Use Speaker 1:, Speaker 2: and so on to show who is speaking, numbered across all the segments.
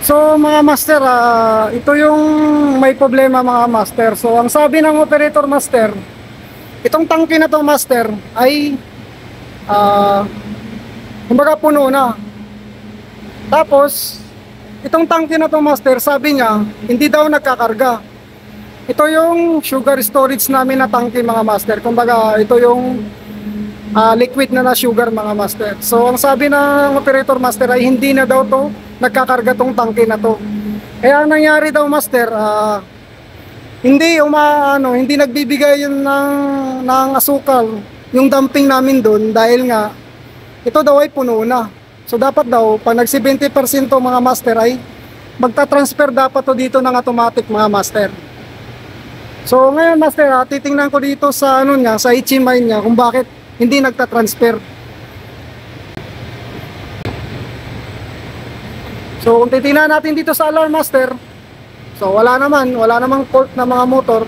Speaker 1: So mga master, ito yung may problema mga master. So ang sabi ng operator master, itong tangke na to master ay kumbaga puno na. Tapos itong tangke na to master, sabi niya hindi daw nagkakarga. Ito yung sugar storage namin na tangke mga master. Kumbaga ito yung liquid na sugar mga master. So ang sabi ng operator master ay hindi na daw to nagkakarga tong tangke na to. Kaya ang nangyari daw master, hindi nagbibigay yun ng asukal yung dumping namin doon dahil nga ito daw ay puno na. So dapat daw pag nag 70% to mga master ay magta-transfer dapat to dito ng automatic mga master. So ngayon master, titingnan ko dito sa sa HMI niya kung bakit hindi nagta-transfer. So kung titingnan natin dito sa alarm master, so wala namang fault na mga motor.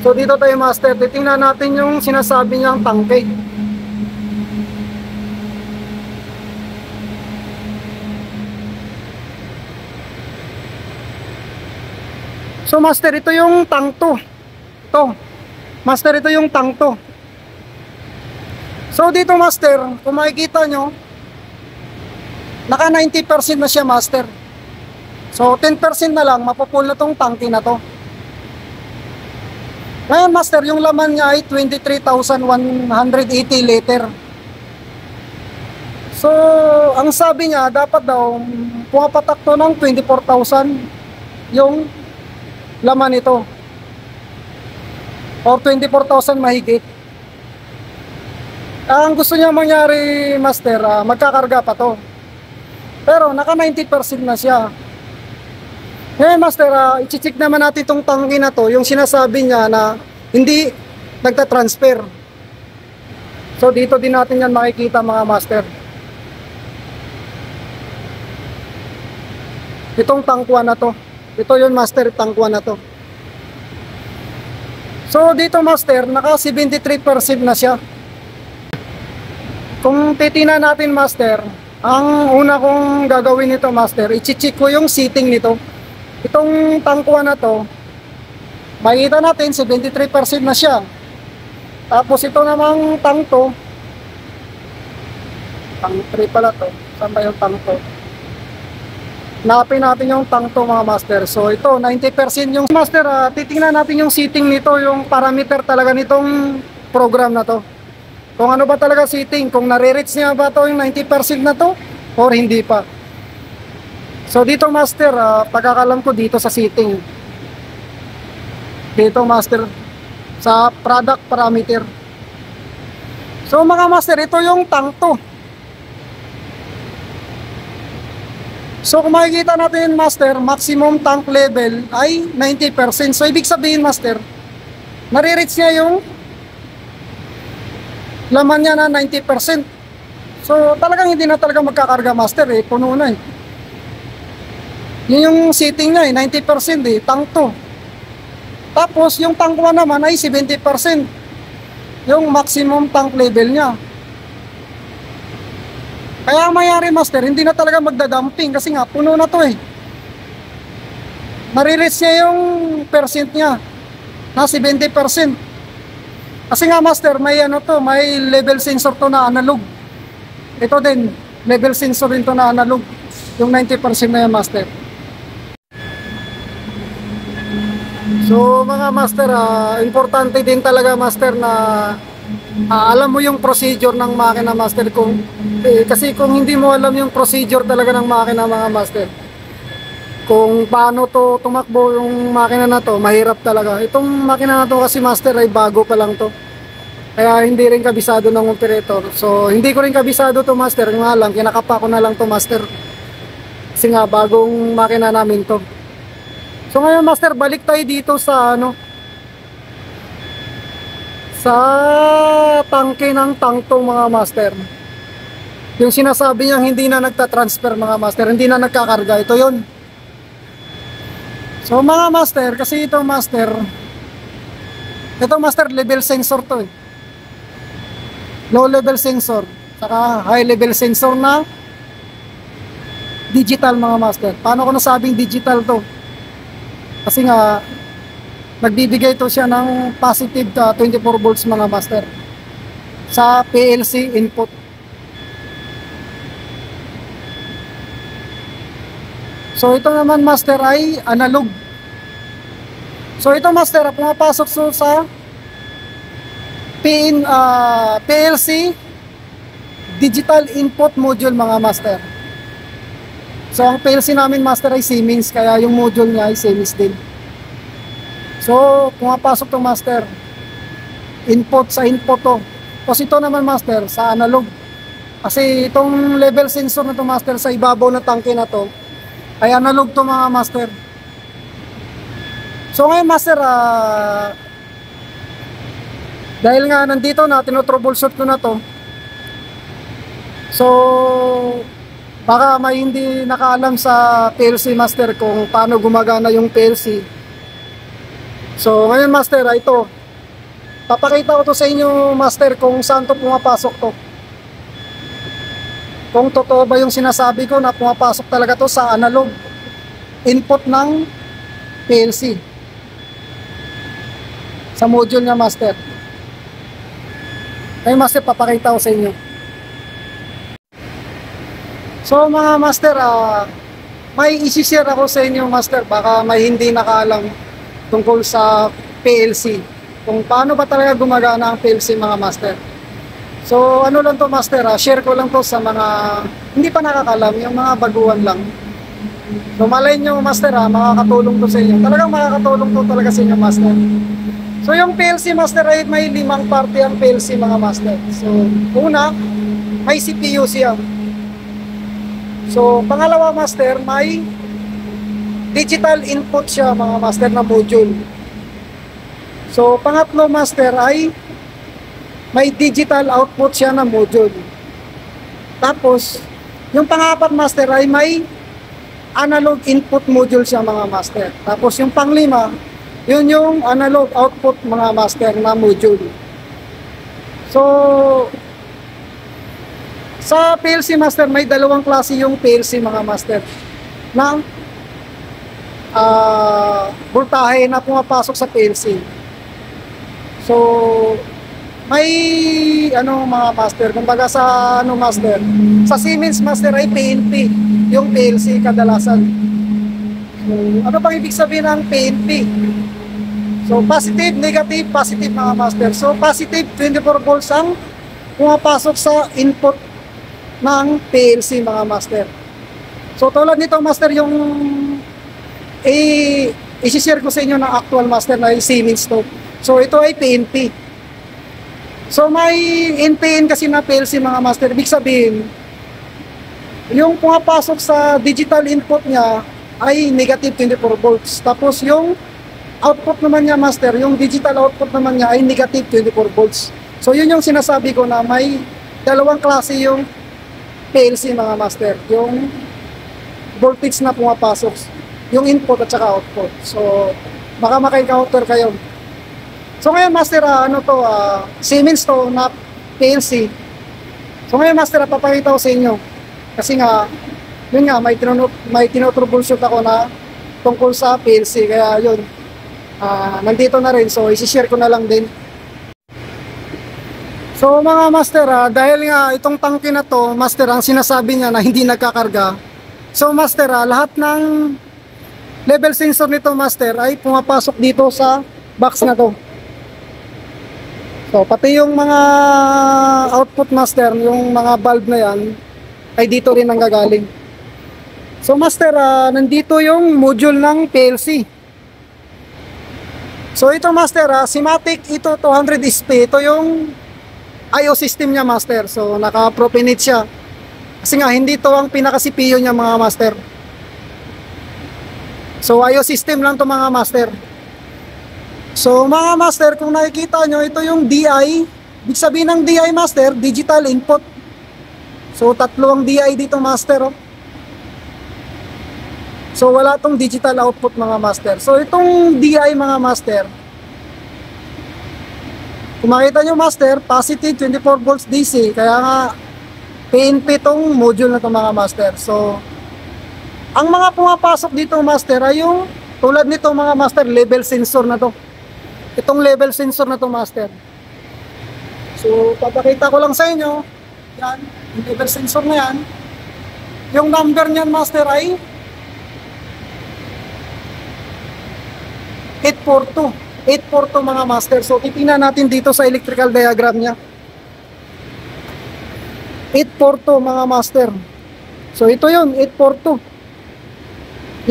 Speaker 1: So dito tayo master, titingnan natin yung sinasabi niyang tangke. So master, ito yung tank to. Master, ito yung tank to. So dito master, kung makikita nyo, naka 90% na siya master. So 10% na lang, mapupull na tong tangke na to. Ngayon master, yung laman niya ay 23,180 liter. So ang sabi niya, dapat daw pumapatak to ng 24,000 yung laman nito, or 24,000 mahigit. Ang gusto niya mangyari master, magkakarga pa to, pero naka 90% na siya. Ngayon master, i-check naman natin itong tangke na to, yung sinasabi niya na hindi nagta-transfer. So dito din natin yan makikita mga master, itong tangkuan na to. Ito yun master, tangkuan na to. So dito master, naka 73% na siya. Kung titingnan natin master, ang una kong gagawin nito master, i-check ko yung seating nito. Itong tangkuan na to, makikita natin 73% na siya. Tapos ito namang tank to, tank 3 pala to. Saan ba yung tank to? Napin natin yung tank to mga master. So ito 90% yung master, titingnan natin yung seating nito, yung parameter talaga nitong program na to. Kung ano ba talaga seating, kung nare-reach niya ba to yung 90% na to or hindi pa. So dito master, pagkakalam ko dito sa seating, dito master, sa product parameter. So mga master, ito yung tank to. So kung makikita natin master, maximum tank level ay 90%. So ibig sabihin master, nare-reach niya yung laman niya na 90%. So talagang hindi na talaga magkakarga master, puno na . Yun yung seating niya 90% tank to. Tapos yung tank 1 naman ay 70%, yung maximum tank level niya. Kaya ang mayari master, hindi na talaga magda-dumping kasi nga puno na to . Nare-reach niya yung percent niya na 70%. Kasi nga master, may may level sensor to na analog. Ito din, level sensor din to na analog. Yung 90% na yan master. So mga master, importante din talaga master na alam mo yung procedure ng makina master. Kasi kung hindi mo alam yung procedure talaga ng makina mga master, kung paano to tumakbo yung makina na to, mahirap talaga. Itong makina na to kasi master ay bago pa lang to, kaya hindi rin kabisado ng operator. So hindi ko rin kabisado to master, nga lang kinakapa ko na lang to master kasi nga bagong makina namin to. So ngayon master, balik tayo dito sa sa tangke ng tank to mga master. Yung sinasabi niya hindi na nagta-transfer mga master, hindi na nagkakarga, ito yun. So mga master, kasi ito master level sensor to . Low level sensor. saka high level sensor na digital mga master. Paano ko nasabing digital to? Kasi nga nagbibigay to siya ng positive 24 volts mga master sa PLC input. So ito naman master ay analog. So ito master pumapasok sa PLC digital input module mga master. So ang PLC namin master ay Siemens, kaya yung module niya ay Siemens din. So pumapasok to master input sa input to. Tapos ito naman master sa analog. Kasi itong level sensor na to master sa ibabaw na tangke na to ay analog to mga master. So ngayon master, dahil nga nandito na tinotroubleshoot ko na to, so baka may hindi nakaalam sa PLC master kung paano gumagana yung PLC. So ngayon master, ito papakita ko to sa inyo master kung saan to pumapasok to, kung totoo ba yung sinasabi ko na pumapasok talaga to sa analog input ng PLC sa module niya master. Ngayon master, papakita ko sa inyo. So mga master, may isi-share ako sa inyo master, baka may hindi nakaalam tungkol sa PLC, kung paano ba talaga gumagana ang PLC mga master. So ano lang to master, share ko lang to sa mga hindi pa nakakalam, yung mga baguhan lang. So malay nyo master, makakatulong to sa inyo. Talagang makakatulong to talaga sa inyo master. So yung PLC master ay may 5 parte ang PLC mga master. So una, may CPU siya. So pangalawa master, may digital input siya mga master na module. So pangatlo master ay may digital output siya na module. Tapos yung pangapat master ay may analog input module siya mga master. Tapos yung panglima, yun yung analog output mga master na module. So sa PLC master, may dalawang klase yung PLC mga master na voltahe na pumapasok sa PLC. So may mga master, kumbaga sa master, sa Siemens master ay PNP yung PLC kadalasan. So ano bang ibig sabihin ng PNP? So positive, negative, positive mga master. So positive 24 volts ang pumapasok sa input ng PLC mga master. So tulad nito master, yung i-share ko sa inyo ng actual master na Siemens to. So ito ay PNP. So may NPN kasi na PLC mga master. Ibig sabihin, yung pumapasok sa digital input niya ay negative 24 volts. Tapos yung output naman niya master, yung digital output naman niya ay negative 24 volts. So yun yung sinasabi ko na may dalawang klase yung PLC mga master, yung voltage na pumapasok, yung input at saka output. So baka maka-encounter kayo. So ngayon master, Siemens to na PLC. So ngayon master, papakita ko sa inyo kasi nga yun nga, may tinotroubleshoot ako na tungkol sa PLC, kaya yun, nandito na rin, so isi-share ko na lang din. So mga master, dahil nga itong tangke na to master, ang sinasabi niya na hindi nagkakarga. So master, lahat ng level sensor nito master ay pumapasok dito sa box na to. So pati yung mga output master, yung mga bulb na yan ay dito rin ang gagaling. So master, nandito yung module ng PLC. So ito master, Simatic ito 200SP, ito yung I/O system niya master. So naka-propinate siya. Kasi nga hindi to ang pinaka-CPU niya mga master. So I/O system lang to mga master. So mga master, kung nakikita nyo, ito yung DI. Ibig sabihin ng DI master, digital input. So tatlo ang DI dito master. So wala tong digital output mga master. So itong DI mga master, kung makita nyo master, positive 24 volts DC. Kaya nga PNP tong module na to mga master. So, ang mga pumapasok dito master ay yung tulad nito mga master, level sensor na to. Itong level sensor na to master. So, papakita ko lang sa inyo. Yan, yung level sensor na yan. Yung number niyan master ay 842. 842 mga master. So, titingnan natin dito sa electrical diagram niya. 842 mga master. So, ito yun, 842.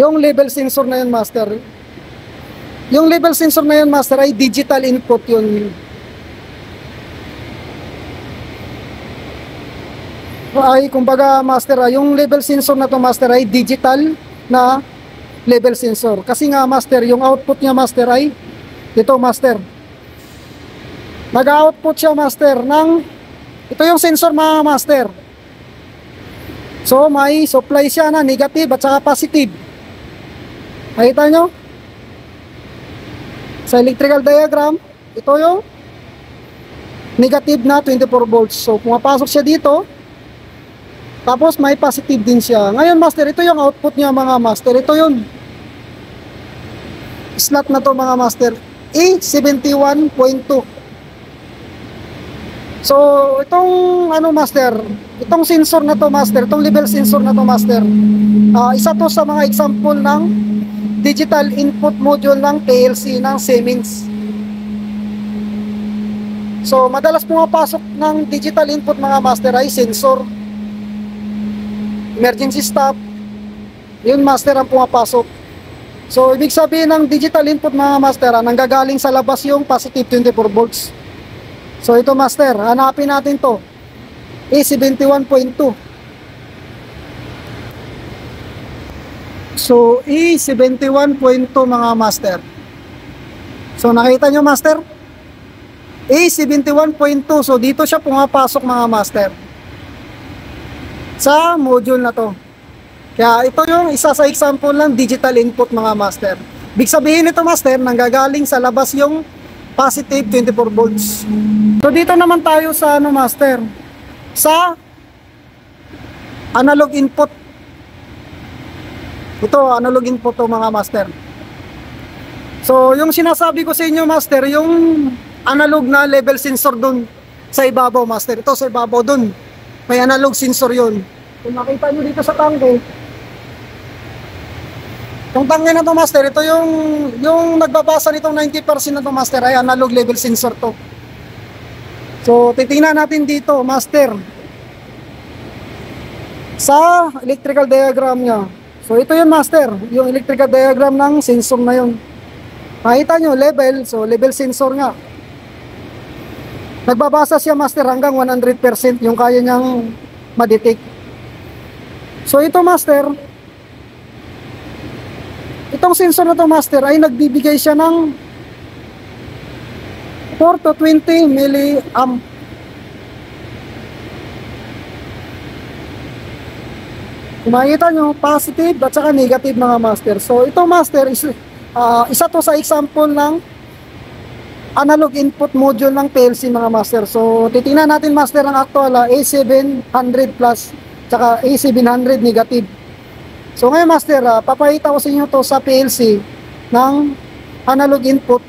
Speaker 1: Yung level sensor na yun master. Yung level sensor na yun master ay digital input yun. Ay, kumbaga master, yung level sensor na to master ay digital na level sensor. Kasi nga master, yung output niya master ay ito master. Nag-output siya master ng ito yung sensor mga master. So may supply siya na negative at saka positive. Nakita nyo? Sa electrical diagram, ito yung negative na 24 volts. So pumapasok siya dito. Tapos may positive din siya. Ngayon master, ito yung output niya mga master. Ito yun. Slot na to mga master. E71.2. So itong ano master, itong sensor na to master, itong level sensor na to master, isa to sa mga example ng digital input module ng PLC ng Siemens. So madalas pumapasok ng digital input mga master ay sensor, emergency stop, yun master ang pumapasok. So ibig sabihin ng digital input mga master, nanggagaling sa labas yung positive 24 volts. So ito master, hanapin natin to, E71.2. So E71.2 mga master. So nakita nyo master, E71.2. So dito siya pumapasok mga master sa module na to. Kaya ito yung isa sa example ng digital input mga master. Big sabihin nito master, nanggagaling sa labas yung positive 24 volts. So dito naman tayo sa ano master, sa analog input. Ito analog input to mga master. So yung sinasabi ko sa inyo master, yung analog na level sensor dun sa ibabaw master. Ito sa ibabaw dun, may analog sensor yun. Kung makita nyo dito sa tangke, yung tangke na to master, ito yung nagbabasa nitong 90% na to master ay analog level sensor to. So titingnan natin dito master sa electrical diagram nya. So ito yun master, yung electrical diagram ng sensor na yun. Makita nyo level, so level sensor nga. Nagbabasa siya master hanggang 100% yung kaya niyang ma-detect. So ito master, itong sensor na to master ay nagbibigay siya ng 4 to 20 milliamp. Kung makikita nyo, positive at saka negative mga master. So ito master is isa to sa example ng analog input module ng PLC mga master. So titingnan natin master ang actual A700 plus tsaka A700 negative. So ngayon master, papakita ko sa inyo to sa PLC ng analog input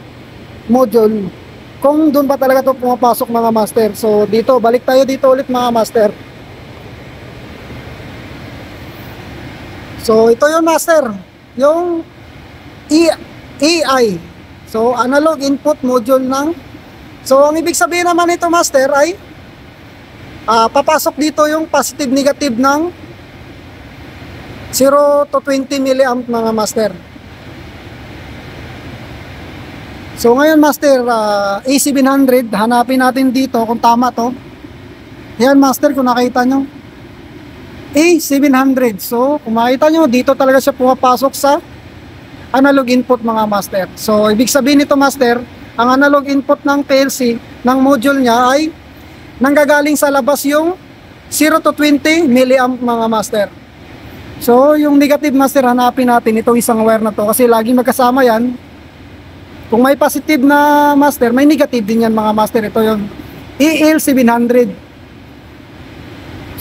Speaker 1: module, kung doon ba talaga to pumapasok mga master. So dito, balik tayo dito ulit mga master. So ito yung master, yung EI. So analog input module ng, so ang ibig sabihin naman ito master ay papasok dito yung positive negative ng 0 to 20 milliamp mga master. So ngayon master, A700, hanapin natin dito kung tama to. Yan master, kung nakita nyo, A700. So kung makita nyo, dito talaga siya pumapasok sa analog input mga master. So ibig sabihin nito master, ang analog input ng PLC, ng module nya ay nanggagaling sa labas yung 0 to 20 milliamp mga master. So yung negative master, hanapin natin itong isang wire na to kasi laging magkasama yan. Kung may positive na master, may negative din yan mga master. Ito yung EL700.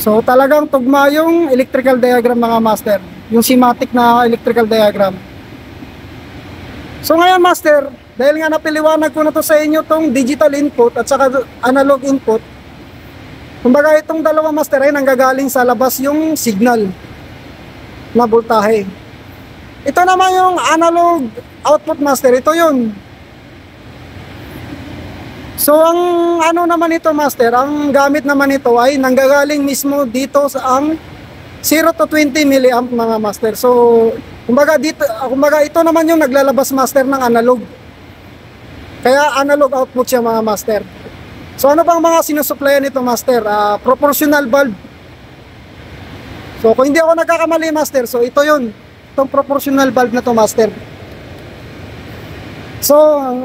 Speaker 1: So talagang tugma yung electrical diagram mga master, yung schematic na electrical diagram. So ngayon master, dahil nga napiliwanag ko na to sa inyo tong digital input at saka analog input, kumbaga itong dalawa master ay nanggagaling sa labas yung signal na voltahe. Ito naman yung analog output master, ito yun. So ang ano naman ito master, ang gamit naman ito ay nanggagaling mismo dito sa ang 0 to 20 milliamp mga master. So kumbaga ito naman yung naglalabas master ng analog. Kaya analog output siya mga master. So ano bang mga sinusuplayan nito master? Proportional bulb. So kung hindi ako nagkakamali master, so ito yun, itong proportional bulb na to master. So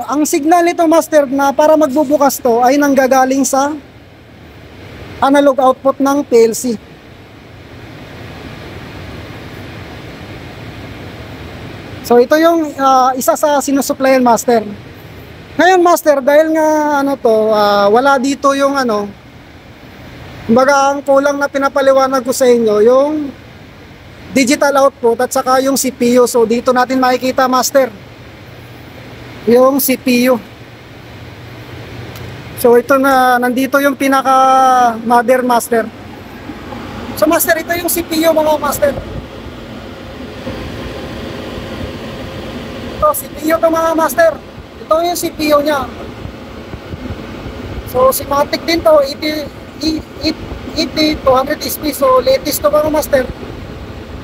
Speaker 1: ang signal nito master na para magbubukas to ay nanggagaling sa analog output ng PLC. So ito yung isa sa sinusuplayan master. Ngayon master, dahil nga ano to, wala dito yung ano, kumbaga ang kulang na pinapaliwanag ko sa inyo, yung digital output at saka yung CPU. So dito natin makikita master, yung CPU. So ito na, nandito yung pinaka mother master. So master, ito yung CPU mga master. Ito, CPU to mga master. Ito yung CPU niya. So schematic din to, 80 200 SP. So latest to mga master.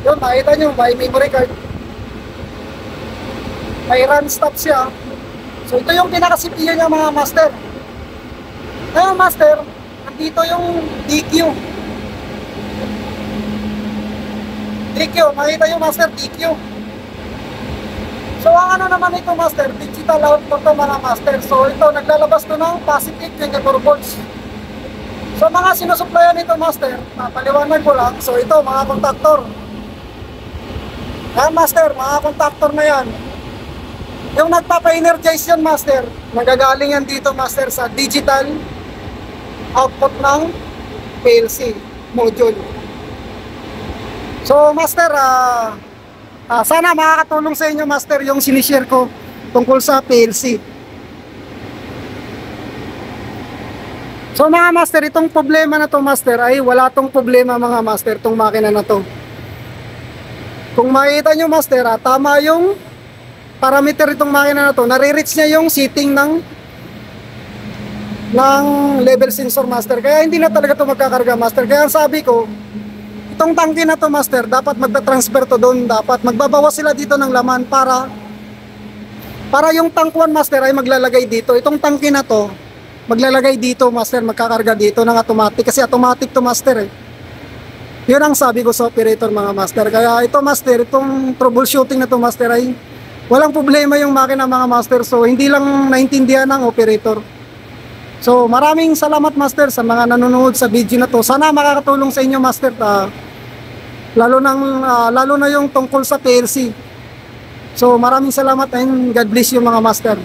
Speaker 1: Yun, makita nyo, may memory card, may run stop siya. So ito yung pinaka CPU niya mga master. Ngayon master, nandito yung DQ. Makita nyo master, DQ. So ang ano naman ito master, digital output to mga master. So ito, naglalabas to ng positive 24 volts. So mga sinusuplayan nito master, paliwanag ko lang. So ito, mga contactor. Yan master, mga contactor na yan. Yung nagpapa-energize yan master, nagagaling yan dito master sa digital output ng PLC module. So master, sana makakatulong sa inyo master yung sinishare ko tungkol sa PLC. So mga master, itong problema na to master ay wala tong problema mga master, tong makina na to. Kung makita nyo master, tama yung parameter itong makina na to, nare-reach niya yung setting ng level sensor master. Kaya hindi na talaga to magkakarga master. Kaya sabi ko, itong tangke na to master, dapat magta-transfer to doon, dapat magbabawas sila dito ng laman para yung tank 1 master ay maglalagay dito. Itong tangke na to maglalagay dito master, magkakarga dito ng automatic, kasi automatic to master eh. Yun ang sabi ko sa operator mga master. Kaya ito master, itong troubleshooting na to master ay walang problema yung makina mga master. So hindi lang naintindihan ng operator. So maraming salamat master sa mga nanonood sa video na to. Sana makakatulong sa inyo master, lalo na yung tungkol sa PLC. So maraming salamat and God bless you mga master.